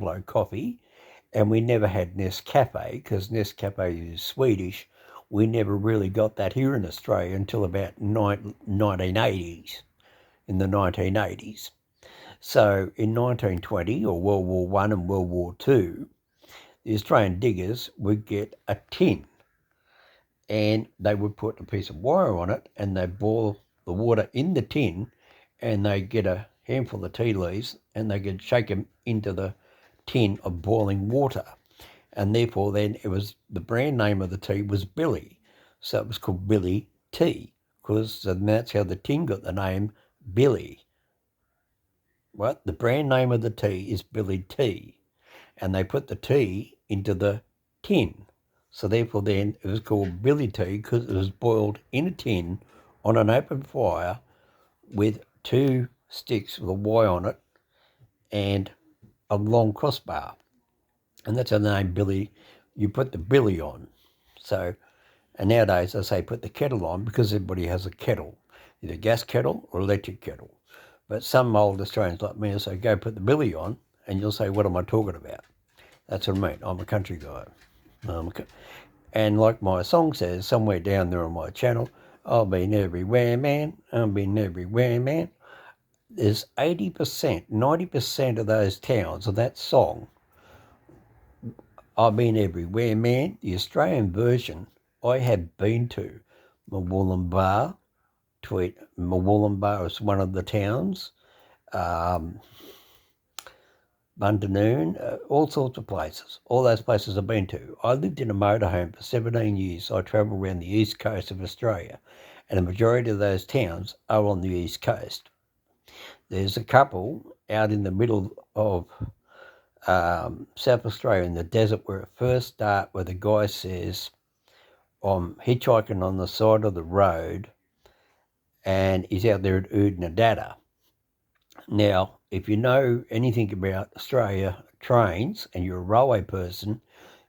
Buffalo coffee, and we never had Nescafe, because Nescafe is Swedish. We never really got that here in Australia until about 1980s, in the 1980s. So in 1920, or World War One and World War Two, the Australian diggers would get a tin, and they would put a piece of wire on it, and they'd boil the water in the tin, and they'd get a handful of tea leaves, and they could shake them into the tin of boiling water. And therefore then it was, the brand name of the tea was Billy. So it was called Billy Tea, because that's how the tin got the name Billy. What? The brand name of the tea is Billy Tea, and they put the tea into the tin. So therefore then it was called Billy Tea, because it was boiled in a tin on an open fire with two sticks with a wire on it and a long crossbar. And that's how the name Billy, you put the Billy on. So, and nowadays I say put the kettle on, because everybody has a kettle, either gas kettle or electric kettle. But some old Australians like me will say, go put the Billy on, and you'll say, what am I talking about? That's what I mean. I'm a country guy. And like my song says, somewhere down there on my channel, I've been everywhere, man. I've been everywhere, man. There's 80%, 90% of those towns of that song, I've been everywhere, man. The Australian version, I have been to Mawullumbar. Mawullumbar is one of the towns. Bundanoon, all sorts of places. All those places I've been to. I lived in a motorhome for 17 years. I travelled around the east coast of Australia, and the majority of those towns are on the east coast. There's a couple out in the middle of South Australia in the desert where it first starts, where the guy says, I'm hitchhiking on the side of the road, and he's out there at Oodnadatta. Now, if you know anything about Australia trains and you're a railway person,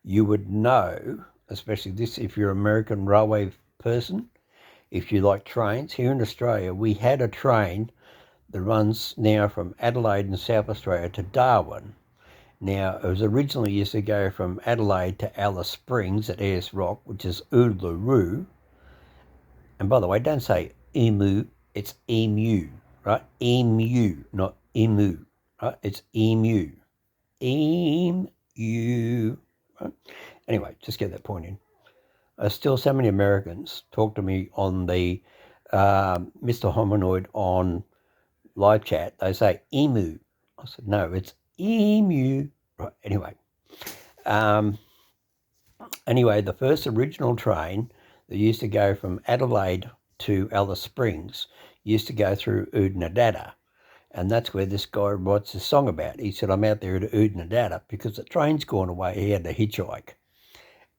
you would know, especially this if you're an American railway person, if you like trains. Here in Australia, we had a train that runs now from Adelaide in South Australia to Darwin. Now, it was originally used to go from Adelaide to Alice Springs at Ayers Rock, which is Uluru. And by the way, don't say emu, it's emu, right? Emu, not emu, right? It's emu. Emu, right? Anyway, just get that point in. Still, so many Americans talk to me on the Mr. Hominoid on live chat. They say emu. I said, no, it's emu. Right, anyway, the first original train that used to go from Adelaide to Alice Springs used to go through Oodnadatta. And that's where this guy writes his song about. He said, I'm out there at Oodnadatta because the train's gone away. He had to hitchhike.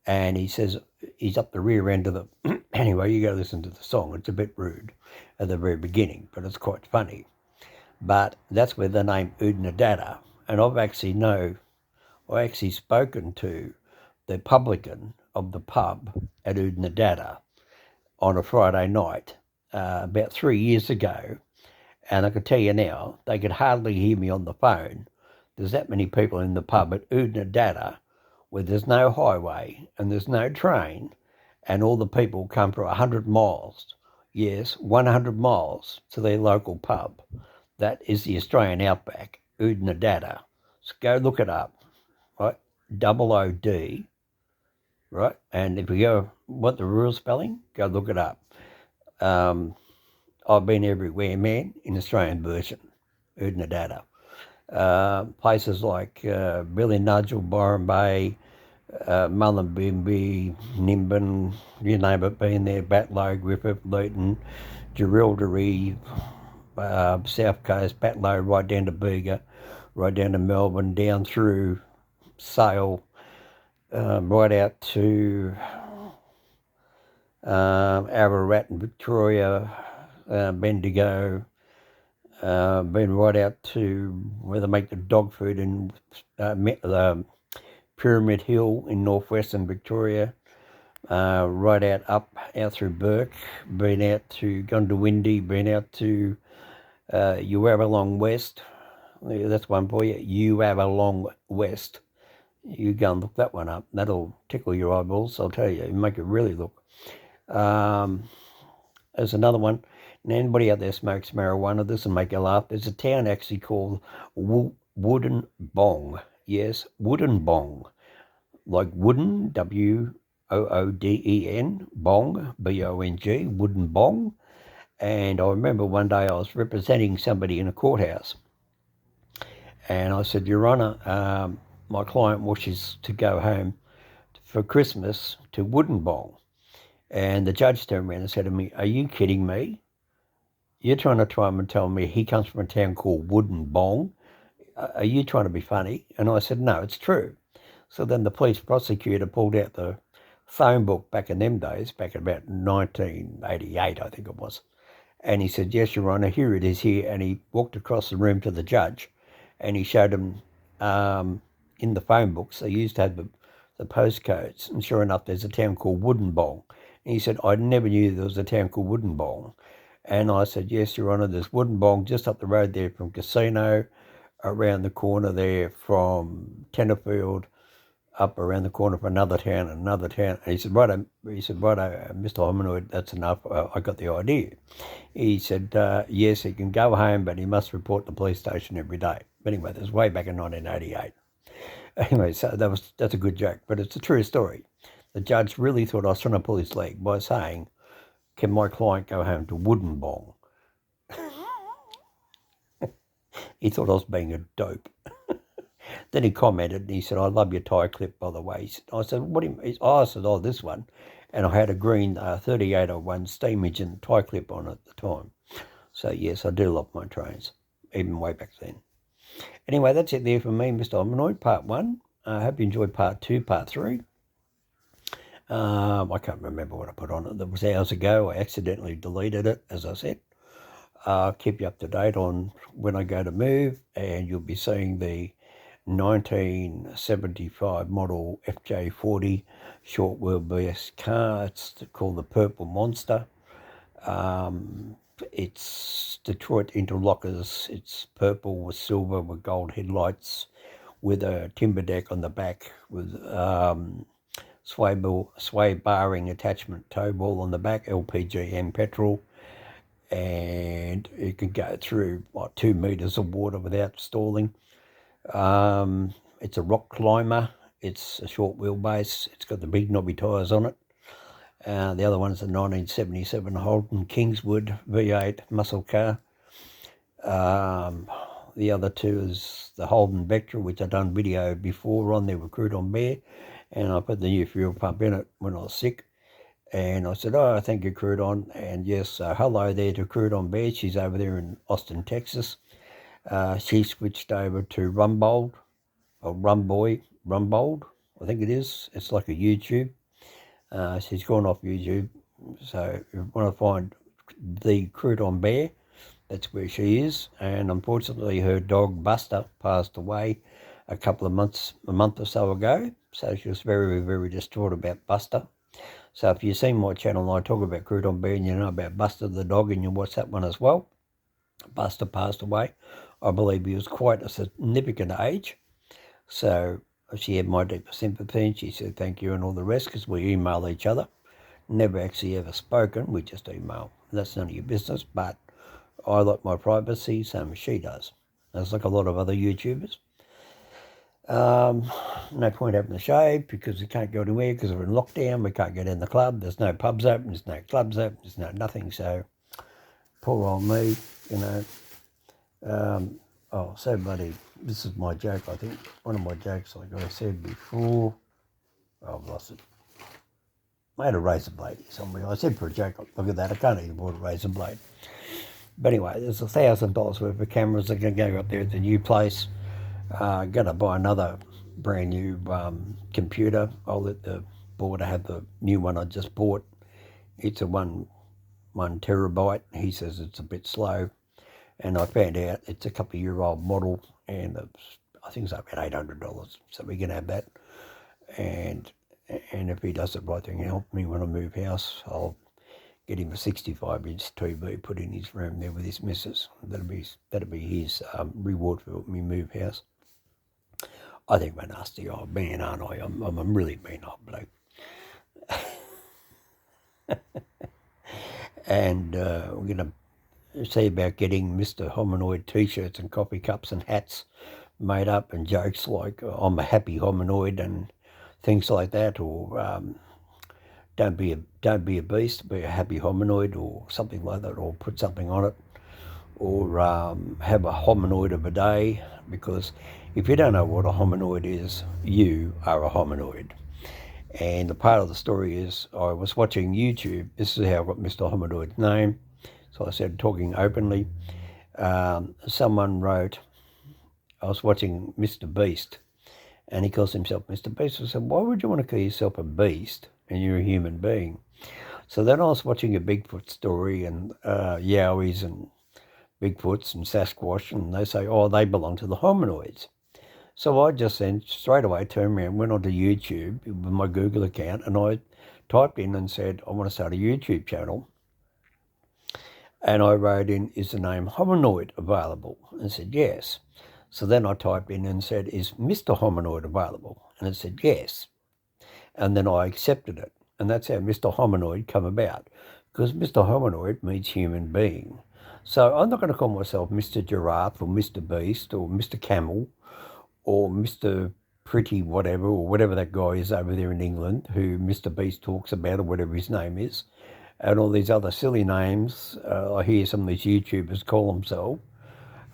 And he says he's up the rear end of the... Anyway, you got to listen to the song. It's a bit rude at the very beginning, but it's quite funny. But that's where the name Oodnadatta. And I've actually spoken to the publican of the pub at Oodnadatta on a Friday night about 3 years ago. And I can tell you now, they could hardly hear me on the phone. There's that many people in the pub at Oodnadatta where there's no highway and there's no train, and all the people come for 100 miles. Yes, 100 miles to their local pub. That is the Australian outback, Oodnadatta. So go look it up, right? OOD, right? And if you go, want the real spelling, go look it up. I've been everywhere, man, in Australian version, Oodnadatta. Places like Billy-Nudgel, Byron Bay, Mullumbimby, Nimbin, you name it, been there, Batlow, Griffith, Luton, Jerilderie, South Coast, Batlow, right down to Bega, right down to Melbourne, down through Sale, right out to Ararat and Victoria, Bendigo, been right out to where they make the dog food in Pyramid Hill in northwestern Victoria, right out through Burke, been out to Gundawindi, been out to Uwaralong West, Yeah, that's one for you. You Have a Long West. You go and look that one up. That'll tickle your eyeballs, I'll tell you. It'll make it really look. There's another one. And anybody out there smokes marijuana, this will make you laugh. There's a town actually called Wooden Bong. Yes, Wooden Bong. Like wooden, Wooden, bong, Bong, Wooden Bong. And I remember one day I was representing somebody in a courthouse. And I said, Your Honour, my client wishes to go home for Christmas to Wooden Bong. And the judge turned around and said to me, Are you kidding me? You're trying to tell me he comes from a town called Wooden Bong? Are you trying to be funny? And I said, No, it's true. So then the police prosecutor pulled out the phone book back in them days, back in about 1988, I think it was. And he said, Yes, Your Honour, here it is here. And he walked across the room to the judge and he showed him in the phone books, they used to have the postcodes. And sure enough, there's a town called Wooden Bong. And he said, I never knew there was a town called Wooden Bong. And I said, Yes, Your Honour, there's Wooden Bong just up the road there from Casino, around the corner there from Tenterfield, up around the corner from another town. And he said, Righto, Mr. Hominoid, that's enough. I got the idea. He said, yes, he can go home, but he must report to the police station every day. But anyway, that was way back in 1988. Anyway, so that's a good joke, but it's a true story. The judge really thought I was trying to pull his leg by saying, Can my client go home to Wooden Bong? He thought I was being a dope. Then he commented and he said, I love your tie clip, by the way. I said, What do you mean? I said, Oh, this one. And I had a green 3801 steam engine tie clip on at the time. So, yes, I do love my trains, even way back then. Anyway, that's it there for me, Mr. Hominoid, part 1. I hope you enjoyed part 2, part 3. I can't remember what I put on it. That was hours ago. I accidentally deleted it, as I said. I'll keep you up to date on when I go to move, and you'll be seeing the 1975 model FJ40 short wheelbase car. It's called the Purple Monster. It's Detroit Interlockers. It's purple with silver with gold headlights, with a timber deck on the back, with sway barring attachment tow ball on the back, LPG and petrol. And it can go through 2 metres of water without stalling. It's a rock climber. It's a short wheelbase. It's got the big knobby tyres on it. The other one is a 1977 Holden Kingswood V8 muscle car. The other two is the Holden Vectra, which I've done video before on there with Crouton Bear, and I put the new fuel pump in it when I was sick. And I said, Oh, thank you, Crouton. And yes, hello there to Crouton Bear. She's over there in Austin, Texas. She switched over to Rumbold, or Rumbold, I think it is. It's like a YouTube. She's gone off YouTube. So if you want to find the Crouton Bear, that's where she is. And unfortunately, her dog Buster passed away a month or so ago. So she was very, very distraught about Buster. So if you've seen my channel, I talk about Crouton Bear and you know about Buster the dog, and you watch that one as well. Buster passed away. I believe he was quite a significant age. So she had my deepest sympathy, and she said thank you and all the rest, because we email each other. Never actually ever spoken, we just email. That's none of your business, but I like my privacy, same as she does. That's like a lot of other YouTubers. No point having a shave because we can't go anywhere because we're in lockdown. We can't get in the club. There's no pubs open. There's no clubs open. There's no nothing. So poor old me, you know. So bloody, this is my joke, I think. One of my jokes, like I said before. Oh, I've lost it. I had a razor blade somewhere. I said for a joke, look at that, I can't even afford a razor blade. But anyway, there's $1,000 worth of cameras that can go up there at the new place. Going to buy another brand new computer. I'll let the boarder have the new one I just bought. It's a one terabyte. He says it's a bit slow. And I found out it's a couple of year old model, and I think it's about $800. So we can have that. And if he does the right thing and help me when I move house, I'll get him a 65-inch TV put in his room there with his missus. That'll be his reward for me move house. I think I'm a nasty old man, aren't I? I'm a really mean old bloke. And we're going to see about getting Mr. Hominoid T-shirts and coffee cups and hats made up, and jokes like I'm a happy hominoid and things like that, or don't be a beast, be a happy hominoid, or something like that, or put something on it, or have a hominoid of a day, because if you don't know what a hominoid is, you are a hominoid. And the part of the story is I was watching YouTube. This is how I got Mr. Hominoid's name. So I said, talking openly. Someone wrote, I was watching Mr. Beast, and he calls himself Mr. Beast. I said, why would you want to call yourself a beast and you're a human being? So then I was watching a Bigfoot story, and Yowies and Bigfoots and Sasquatch, and they say, oh, they belong to the hominoids. So I just then straight away turned around, went onto YouTube with my Google account, and I typed in and said, I want to start a YouTube channel. And I wrote in, is the name Hominoid available? And it said, yes. So then I typed in and said, is Mr. Hominoid available? And it said, yes. And then I accepted it. And that's how Mr. Hominoid come about, because Mr. Hominoid means human being. So I'm not going to call myself Mr. Giraffe or Mr. Beast or Mr. Camel or Mr. Pretty whatever, or whatever that guy is over there in England who Mr. Beast talks about, or whatever his name is, and all these other silly names I hear some of these YouTubers call themselves.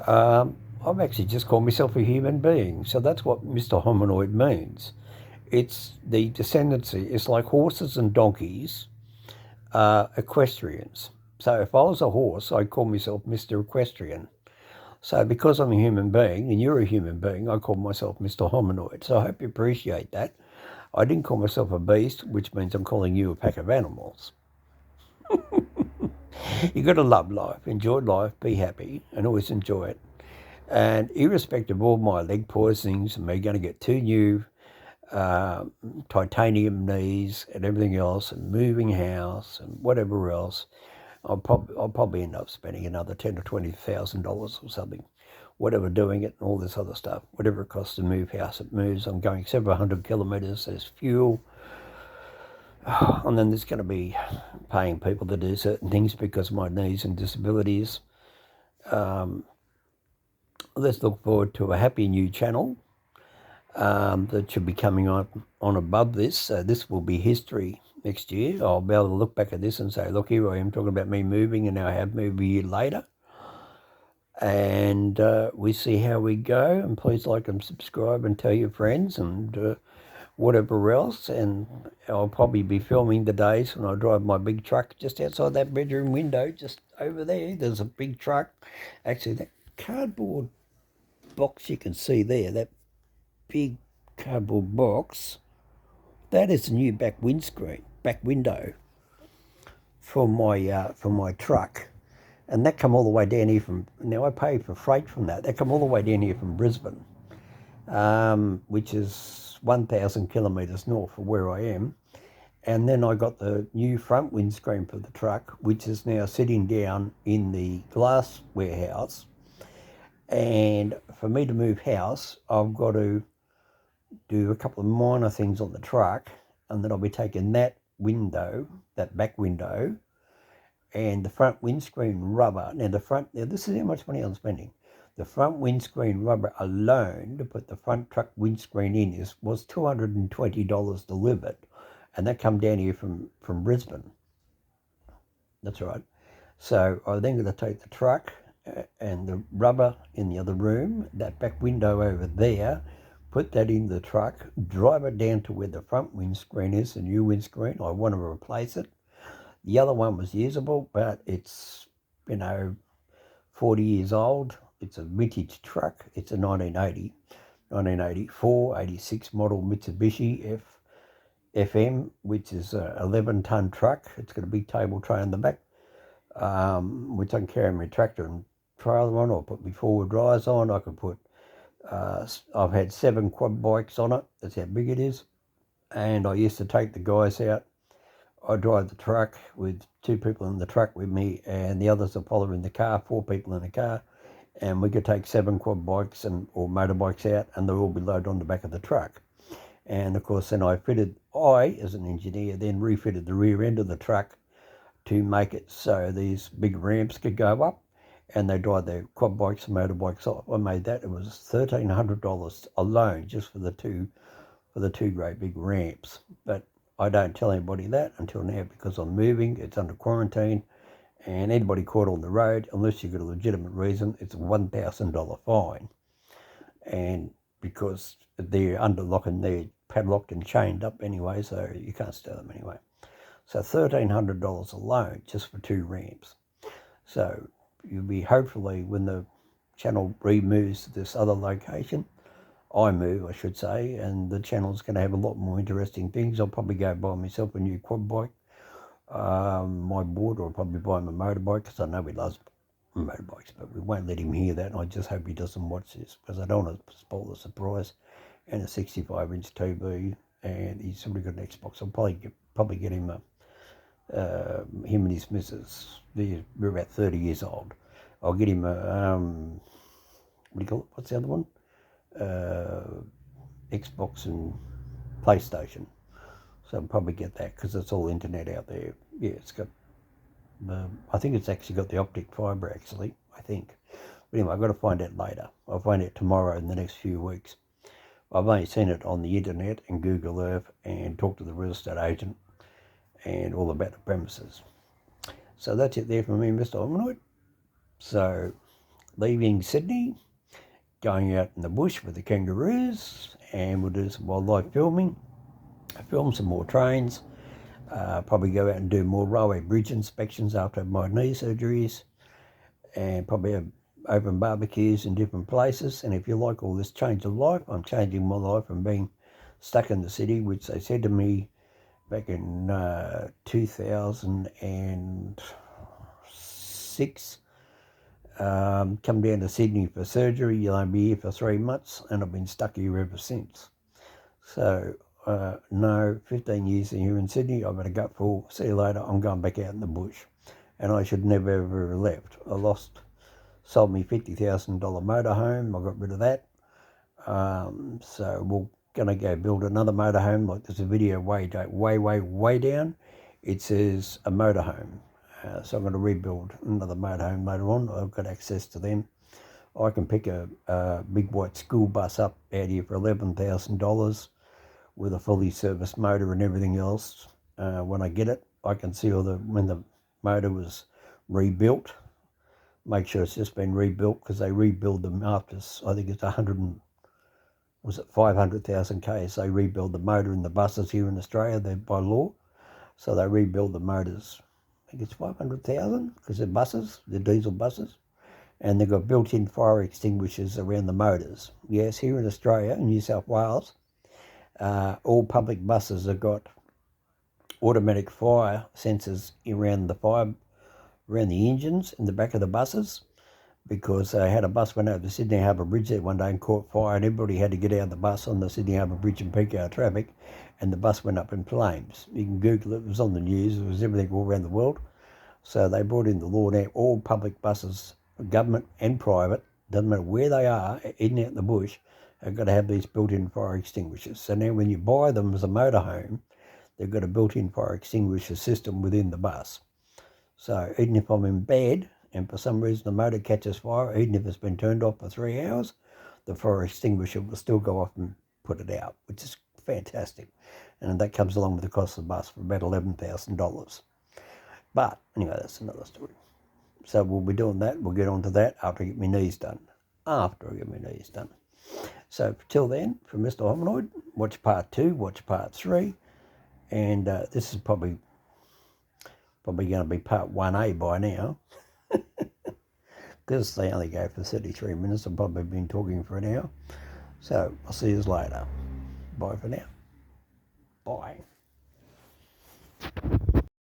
I've actually just called myself a human being. So that's what Mr. Hominoid means. It's the descendancy. It's like horses and donkeys are equestrians. So if I was a horse, I'd call myself Mr. Equestrian. So because I'm a human being and you're a human being, I call myself Mr. Hominoid. So I hope you appreciate that. I didn't call myself a beast, which means I'm calling you a pack of animals. You've got to love life, enjoy life, be happy, and always enjoy it. And irrespective of all my leg poisonings and me going to get 2 new titanium knees and everything else, and moving house and whatever else, I'll probably end up spending another $10,000 or $20,000 or something, whatever, doing it and all this other stuff. Whatever it costs to move house, it moves. I'm going several hundred kilometres. There's fuel. And then there's going to be paying people to do certain things because of my knees and disabilities. Let's look forward to a happy new channel that should be coming on above this. This will be history next year. I'll be able to look back at this and say, look, here I am talking about me moving, and now I have moved a year later. And we see how we go. And please like and subscribe and tell your friends and whatever else. And I'll probably be filming the days when I drive my big truck just outside that bedroom window, just over there. There's a big truck. Actually, that cardboard box you can see there, that big cardboard box, that is the new back window for my truck. And that come all the way down here from, now I pay for freight from that. That come all the way down here from Brisbane, which is 1,000 kilometres north of where I am. And then I got the new front windscreen for the truck, which is now sitting down in the glass warehouse. And for me to move house, I've got to do a couple of minor things on the truck, and then I'll be taking that window, that back window, and the front windscreen rubber. Now this is how much money I'm spending. The front windscreen rubber alone to put the front truck windscreen in was $220 delivered, and that come down here from Brisbane. That's right. So I'm then going to take the truck and the rubber in the other room, that back window over there, put that in the truck, drive it down to where the front windscreen is, the new windscreen. I want to replace it. The other one was usable, but it's, 40 years old. It's a vintage truck. It's a 1984, 86 model Mitsubishi FM, which is a 11-ton truck. It's got a big table tray on the back, which I can carry my tractor and trailer on, or put my forward drives on. I could put, I've had 7 quad bikes on it. That's how big it is. And I used to take the guys out I drive the truck with 2 people in the truck with me, and the others are following the car, 4 people in the car, and we could take 7 quad bikes or motorbikes out, and they'll all be loaded on the back of the truck. And of course, then I, as an engineer, then refitted the rear end of the truck to make it so these big ramps could go up, and they drive their quad bikes and motorbikes off. I made that. It was $1,300 alone just for the two great big ramps. But I don't tell anybody that until now because I'm moving. It's under quarantine, and anybody caught on the road, unless you've got a legitimate reason, it's a $1,000 fine. And because they're under lock and they're padlocked and chained up anyway, so you can't steal them anyway. So $1,300 alone just for 2 ramps. So you'll be, hopefully, when the channel removes to this other location, I move, I should say, and the channel's going to have a lot more interesting things. I'll probably go buy myself a new quad bike, my board, or I'll probably buy him a motorbike, because I know he loves motorbikes, but we won't let him hear that, and I just hope he doesn't watch this, because I don't want to spoil the surprise. And a 65-inch TV, and he's already got an Xbox. I'll probably get him him and his missus, we're about 30 years old. I'll get him a, what do you call it? What's the other one? Xbox and PlayStation. So I'll probably get that because it's all internet out there. Yeah, it's got, I think it's actually got the optic fibre actually, I think. But anyway, I've got to find out later. I'll find out tomorrow in the next few weeks. I've only seen it on the internet and Google Earth and talked to the real estate agent and all about the premises. So that's it there for me, Mr. HOMINOID. So leaving Sydney, going out in the bush with the kangaroos, and we'll do some wildlife filming, film some more trains, probably go out and do more railway bridge inspections after my knee surgeries, and probably have open barbecues in different places. And if you like all this change of life, I'm changing my life from being stuck in the city, which they said to me back in 2006, come down to Sydney for surgery, you'll only be here for 3 months, and I've been stuck here ever since. So, no, 15 years here in Sydney, I've had a gutful, see you later, I'm going back out in the bush. And I should never ever left. Sold me $50,000 motorhome, I got rid of that. So we're going to go build another motorhome, like there's a video way down. It says a motorhome. So I'm going to rebuild another motorhome later on. I've got access to them. I can pick a big white school bus up out here for $11,000 with a fully serviced motor and everything else. When I get it, I can see when the motor was rebuilt. Make sure it's just been rebuilt, because they rebuild them after, I think it's 500,000 Ks. They rebuild the motor in the buses here in Australia, they're by law. So they rebuild the motors. I think it's 500,000 because they're buses, they're diesel buses. And they've got built-in fire extinguishers around the motors. Yes, here in Australia, in New South Wales, all public buses have got automatic fire sensors around the engines in the back of the buses, because I had a bus went over the Sydney Harbour Bridge there one day and caught fire, and everybody had to get out of the bus on the Sydney Harbour Bridge in peak hour traffic, and the bus went up in flames. You can Google it, it was on the news, it was everything all around the world. So they brought in the law now, all public buses, government and private, doesn't matter where they are, in out in the bush, have got to have these built-in fire extinguishers. So now when you buy them as a motorhome, they've got a built-in fire extinguisher system within the bus. So even if I'm in bed and for some reason the motor catches fire, even if it's been turned off for 3 hours, the fire extinguisher will still go off and put it out, which is fantastic. And that comes along with the cost of the bus for about $11,000. But anyway, that's another story. So we'll be doing that. We'll get on to that after I get my knees done. So till then, from Mr. HOMINOID, watch part 2, watch part 3. And this is probably going to be part 1A by now. Because they only go for 33 minutes. I've probably been talking for an hour. So I'll see you later. Bye for now. Bye.